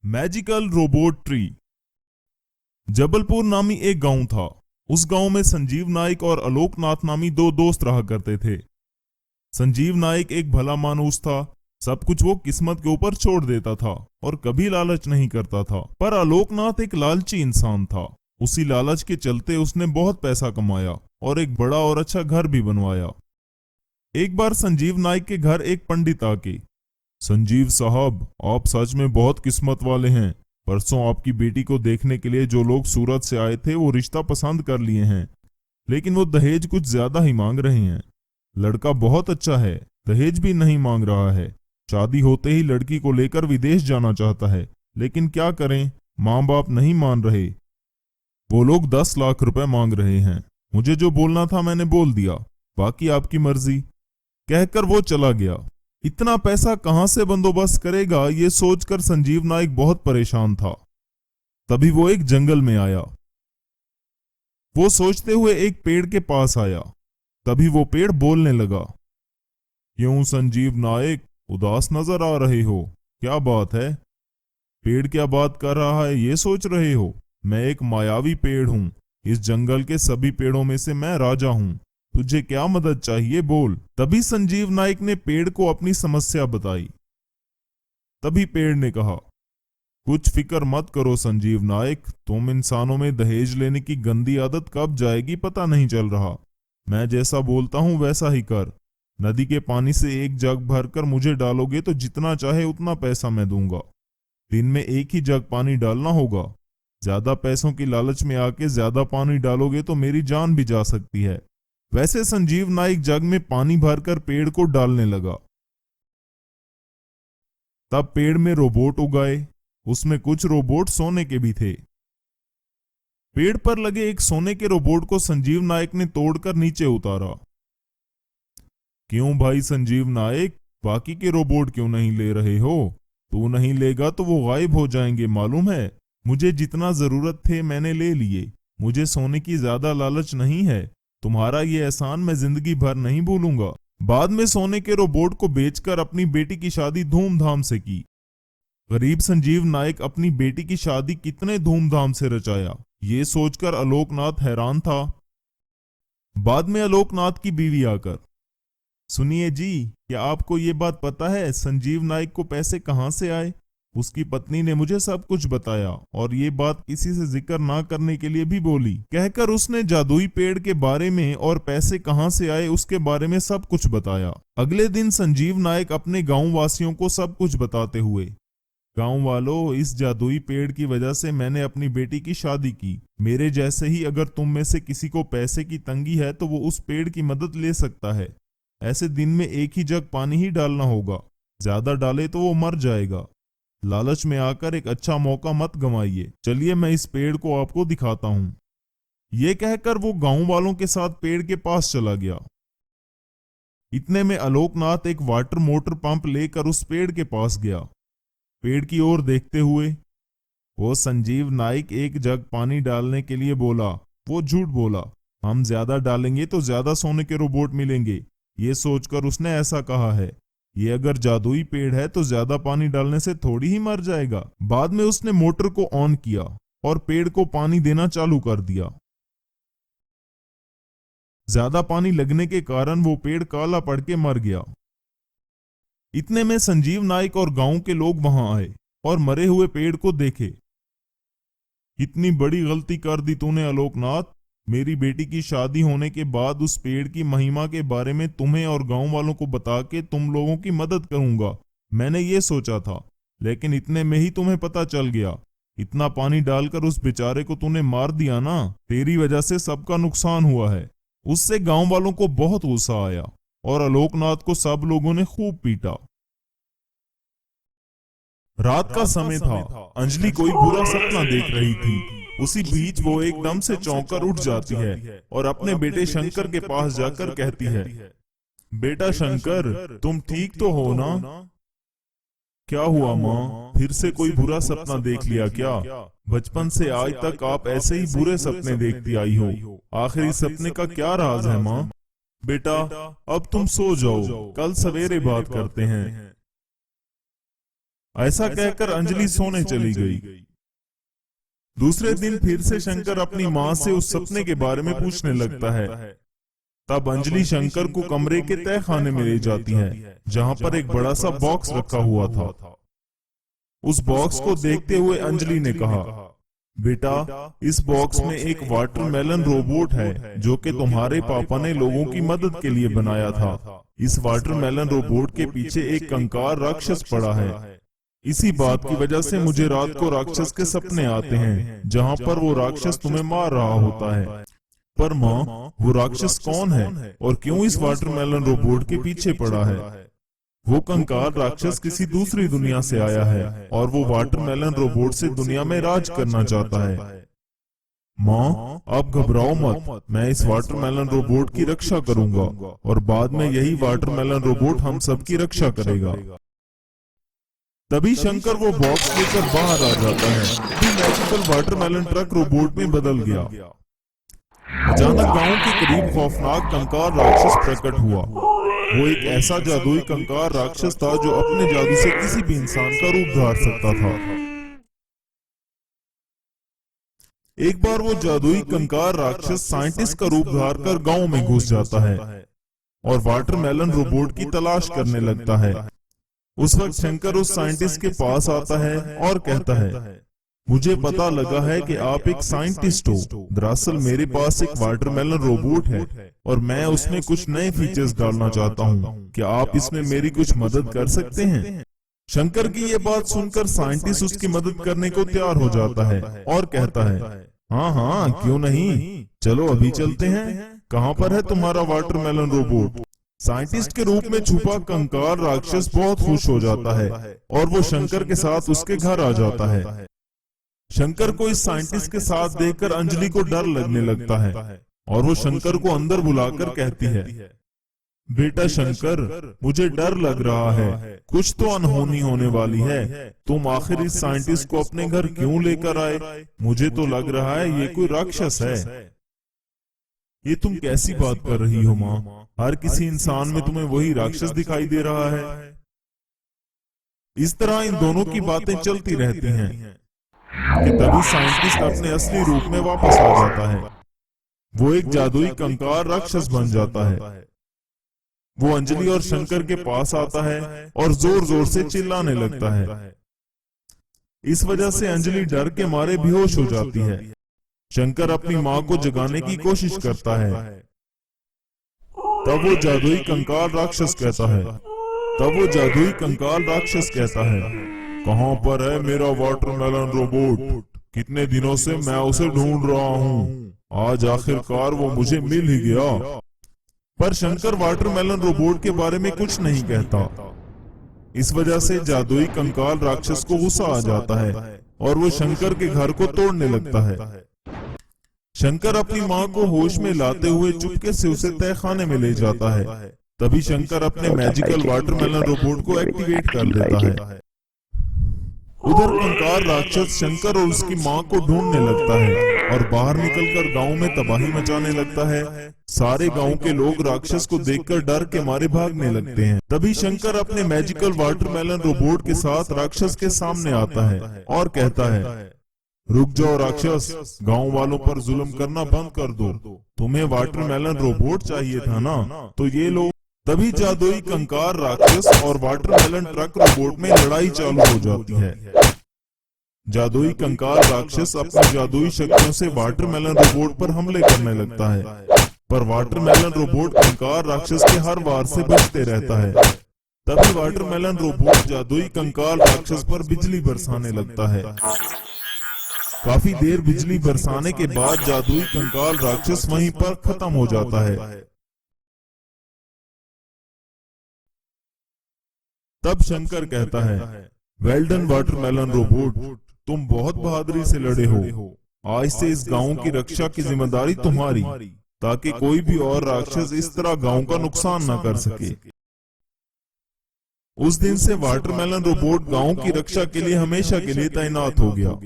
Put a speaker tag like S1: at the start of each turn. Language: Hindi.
S1: Magical robot tree. जबलपुर नामी एक गांव था। उस गांव में संजीव नाइक और आलोक नाथ नामी दो दोस्त रहा करते थे। संजीव नाइक एक भला मानुस था। सब कुछ वो किस्मत के ऊपर छोड़ देता था और कभी लालच नहीं करता था। पर आलोक नाथ एक लालची इंसान था। उसी लालच के चलते उसने बहुत पैसा कमाया और एक बड़ा और अच्छा घर भी बनवाया। एक बार संजीव नाइक के घर एक पंडित आके, संजीव साहब, आप सच में बहुत किस्मत वाले हैं। परसों आपकी बेटी को देखने के लिए जो लोग सूरत से आए थे वो रिश्ता पसंद कर लिए हैं, लेकिन वो दहेज कुछ ज्यादा ही मांग रहे हैं। लड़का बहुत अच्छा है, दहेज भी नहीं मांग रहा है। शादी होते ही लड़की को लेकर विदेश जाना चाहता है, लेकिन क्या करें, माँ बाप नहीं मान रहे। वो लोग 10 लाख रुपए मांग रहे हैं। मुझे जो बोलना था मैंने बोल दिया, बाकी आपकी मर्जी, कहकर वो चला गया। इतना पैसा कहां से बंदोबस्त करेगा, ये सोचकर संजीव नाइक बहुत परेशान था। तभी वो एक जंगल में आया। वो सोचते हुए एक पेड़ के पास आया। तभी वो पेड़ बोलने लगा, क्यों संजीव नाइक, उदास नजर आ रहे हो, क्या बात है? पेड़ क्या बात कर रहा है ये सोच रहे हो? मैं एक मायावी पेड़ हूं। इस जंगल के सभी पेड़ों में से मैं राजा हूं। तुझे क्या मदद चाहिए, बोल। तभी संजीव नाइक ने पेड़ को अपनी समस्या बताई। तभी पेड़ ने कहा, कुछ फिक्र मत करो संजीव नाइक, तुम इंसानों में दहेज लेने की गंदी आदत कब जाएगी पता नहीं चल रहा। मैं जैसा बोलता हूं वैसा ही कर। नदी के पानी से एक जग भरकर मुझे डालोगे तो जितना चाहे उतना पैसा मैं दूंगा। दिन में एक ही जग पानी डालना होगा। ज्यादा पैसों की लालच में आके ज्यादा पानी डालोगे तो मेरी जान भी जा सकती है। वैसे संजीव नाइक जग में पानी भरकर पेड़ को डालने लगा। तब पेड़ में रोबोट उगाए। उसमें कुछ रोबोट सोने के भी थे। पेड़ पर लगे एक सोने के रोबोट को संजीव नाइक ने तोड़कर नीचे उतारा। क्यों भाई संजीव नाइक, बाकी के रोबोट क्यों नहीं ले रहे हो? तू नहीं लेगा तो वो गायब हो जाएंगे, मालूम है। मुझे जितना जरूरत थे मैंने ले लिए। मुझे सोने की ज्यादा लालच नहीं है। तुम्हारा ये एहसान मैं जिंदगी भर नहीं भूलूंगा। बाद में सोने के रोबोट को बेचकर अपनी बेटी की शादी धूमधाम से की। गरीब संजीव नाइक अपनी बेटी की शादी कितने धूमधाम से रचाया, ये सोचकर आलोकनाथ हैरान था। बाद में आलोकनाथ की बीवी आकर, सुनिए जी, क्या आपको ये बात पता है संजीव नाइक को पैसे कहां से आए? उसकी पत्नी ने मुझे सब कुछ बताया और ये बात किसी से जिक्र ना करने के लिए भी बोली। कहकर उसने जादुई पेड़ के बारे में और पैसे कहां से आए उसके बारे में सब कुछ बताया। अगले दिन संजीव नाइक अपने गांव वासियों को सब कुछ बताते हुए, गांव वालों, इस जादुई पेड़ की वजह से मैंने अपनी बेटी की शादी की। मेरे जैसे ही अगर तुम में से किसी को पैसे की तंगी है तो वो उस पेड़ की मदद ले सकता है। ऐसे दिन में एक ही जग पानी ही डालना होगा, ज्यादा डाले तो वो मर जाएगा। लालच में आकर एक अच्छा मौका मत गंवाइए। चलिए मैं इस पेड़ को आपको दिखाता हूं। ये कहकर वो गांव वालों के साथ पेड़ के पास चला गया। इतने में आलोकनाथ एक वाटर मोटर पंप लेकर उस पेड़ के पास गया। पेड़ की ओर देखते हुए वो संजीव नाइक एक जग पानी डालने के लिए बोला। वो झूठ बोला। हम ज्यादा डालेंगे तो ज्यादा सोने के रोबोट मिलेंगे, ये सोचकर उसने ऐसा कहा है। ये अगर जादुई पेड़ है तो ज्यादा पानी डालने से थोड़ी ही मर जाएगा। बाद में उसने मोटर को ऑन किया और पेड़ को पानी देना चालू कर दिया। ज्यादा पानी लगने के कारण वो पेड़ काला पड़ के मर गया। इतने में संजीव नाइक और गांव के लोग वहां आए और मरे हुए पेड़ को देखे। इतनी बड़ी गलती कर दी तूने आलोकनाथ। मेरी बेटी की शादी होने के बाद उस पेड़ की महिमा के बारे में तुम्हें और गांव वालों को बता के तुम लोगों की मदद करूंगा, मैंने ये सोचा था। लेकिन इतने में ही तुम्हें पता चल गया। इतना पानी डालकर उस बेचारे को तूने मार दिया ना। तेरी वजह से सबका नुकसान हुआ है। उससे गांव वालों को बहुत गुस्सा आया और आलोकनाथ को सब लोगों ने खूब पीटा। रात का समय था। अंजलि कोई बुरा सपना देख रही थी। उसी बीच वो एकदम से चौंकर उठ जाती है और अपने बेटे शंकर के पास जाकर कहती है, बेटा शंकर, तुम ठीक तो हो ना? क्या हुआ माँ, फिर से कोई बुरा सपना देख लिया क्या? बचपन से आज तक आप ऐसे ही बुरे सपने देखती आई हो। आखिर इस सपने का क्या राज है माँ? बेटा अब तुम सो जाओ, कल सवेरे बात करते हैं। ऐसा कहकर अंजलि सोने चली गई। दूसरे दिन फिर से शंकर अपनी माँ से उस सपने के बारे में पूछने लगता है। तब अंजलि शंकर को कमरे के तय खाने में ले जाती है, जहां पर एक बड़ा सा बॉक्स रखा हुआ था। उस बॉक्स को देखते हुए अंजलि ने कहा, बेटा, इस बॉक्स में एक वाटरमेलन रोबोट है जो कि तुम्हारे पापा ने लोगों की मदद के लिए बनाया था। इस वाटरमेलन रोबोट के पीछे एक कंकाल राक्षस पड़ा है। इसी बात की वजह से मुझे रात को राक्षस के सपने आते हैं, जहां पर वो राक्षस तुम्हें मार रहा होता है। पर माँ, वो राक्षस कौन है और क्यों इस वाटरमेलन रोबोट के पीछे पड़ा है? वो कंकाल राक्षस किसी दूसरी दुनिया से आया है और वो वाटरमेलन रोबोट से दुनिया में राज करना चाहता है। माँ, आप घबराओ मत, मैं इस वाटरमेलन रोबोट की रक्षा करूंगा और बाद में यही वाटरमेलन रोबोट हम सबकी रक्षा करेगा। तभी शंकर वो बॉक्स लेकर बाहर आ जाता है। तभी मैजिकल वाटरमेलन ट्रक रोबोट में बदल गया। अचानक गांव के करीब खौफनाक कंकाल राक्षस प्रकट हुआ। वो एक ऐसा जादुई कंकाल राक्षस था जो अपने जादू से किसी भी इंसान का रूप धार सकता था। एक बार वो जादुई कंकाल राक्षस साइंटिस्ट का रूप धार कर गांव में घुस जाता है और वाटरमेलन रोबोट की तलाश करने लगता है। उस वक्त शंकर उस साइंटिस्ट के पास आता है और कहता है, मुझे पता लगा है कि आप एक साइंटिस्ट हो। दरअसल मेरे पास एक वाटरमेलन रोबोट है और मैं उसमें कुछ नए फीचर्स डालना चाहता हूँ। क्या आप इसमें मेरी कुछ मदद कर सकते हैं? शंकर की ये बात सुनकर साइंटिस्ट उसकी मदद करने को तैयार हो जाता है और कहता है, हाँ हाँ, क्यों नहीं, चलो अभी चलते हैं। कहाँ पर है तुम्हारा वाटरमेलन रोबोट? साइंटिस्ट के रूप में छुपा कंकाल राक्षस बहुत खुश हो जाता है और वो शंकर के साथ उसके घर आ जाता है। शंकर को इस साइंटिस्ट के साथ देखकर अंजलि को डर लगने लगता है और वो शंकर को अंदर बुलाकर कहती है, बेटा शंकर, मुझे डर लग रहा है, कुछ तो अनहोनी होने वाली है। तुम आखिर इस साइंटिस्ट को अपने घर क्यों लेकर आए? मुझे तो लग रहा है ये कोई राक्षस है। ये तुम कैसी बात कर रही हो माँ? हर किसी इंसान में तुम्हें वही राक्षस दिखाई दे रहा है। इस तरह इन दोनों की बातें चलती रहती हैं कि तभी साइंटिस्ट अपने असली रूप में वापस आ जाता है। वो एक जादुई कंकाल राक्षस बन जाता है। वो अंजलि और शंकर के पास आता है और जोर जोर से चिल्लाने लगता है। इस वजह से अंजलि डर के मारे बेहोश हो जाती है। शंकर अपनी माँ को जगाने की कोशिश करता है। तब वो जादुई कंकाल राक्षस कहता है, कहाँ पर है मेरा वाटरमेलन रोबोट? कितने दिनों से मैं उसे ढूंढ रहा हूँ, आज आखिरकार वो मुझे मिल ही गया। पर शंकर वाटरमेलन रोबोट के बारे में कुछ नहीं कहता। इस वजह से जादुई कंकाल राक्षस को गुस्सा आ जाता है और वो शंकर के घर को तोड़ने लगता है। शंकर अपनी माँ को होश में लाते हुए चुपके से उसे तहखाने में ले जाता है। तभी शंकर अपने मैजिकल वाटरमेलन रोबोट को एक्टिवेट कर देता है। उधर कंकाल राक्षस शंकर और उसकी माँ को ढूंढने लगता है और बाहर निकलकर गांव में तबाही मचाने लगता है। सारे गांव के लोग राक्षस को देखकर डर के मारे भागने लगते हैं। तभी शंकर अपने मैजिकल वाटरमेलन रोबोट के साथ राक्षस के सामने आता है और कहता है, रुक जाओ राक्षस, गांव वालों पर जुल्म करना बंद कर दो। तुम्हें वाटरमेलन रोबोट चाहिए था ना, तो ये लो। तभी जादुई कंकाल राक्षस और वाटरमेलन ट्रक रोबोट में लड़ाई चालू हो जाती है। जादुई कंकाल राक्षस अपनी जादुई शक्तियों से वाटरमेलन रोबोट पर हमले करने लगता है, पर वाटरमेलन रोबोट कंकाल राक्षस के हर वार से बचते रहता है। तभी वाटरमेलन रोबोट जादुई कंकाल राक्षस पर बिजली बरसाने लगता है। काफी देर बिजली बरसाने के बाद जादुई कंकाल राक्षस वहीं पर खत्म हो जाता है। तब शंकर कहता है, वेल डन वाटरमेलन रोबोट, तुम बहुत बहादुरी से लड़े हो। आज से इस गांव की रक्षा की जिम्मेदारी तुम्हारी, ताकि कोई भी और राक्षस इस तरह गांव का नुकसान न कर सके। उस दिन से वाटरमेलन रोबोट गांव की रक्षा के लिए हमेशा के लिए तैनात हो गया।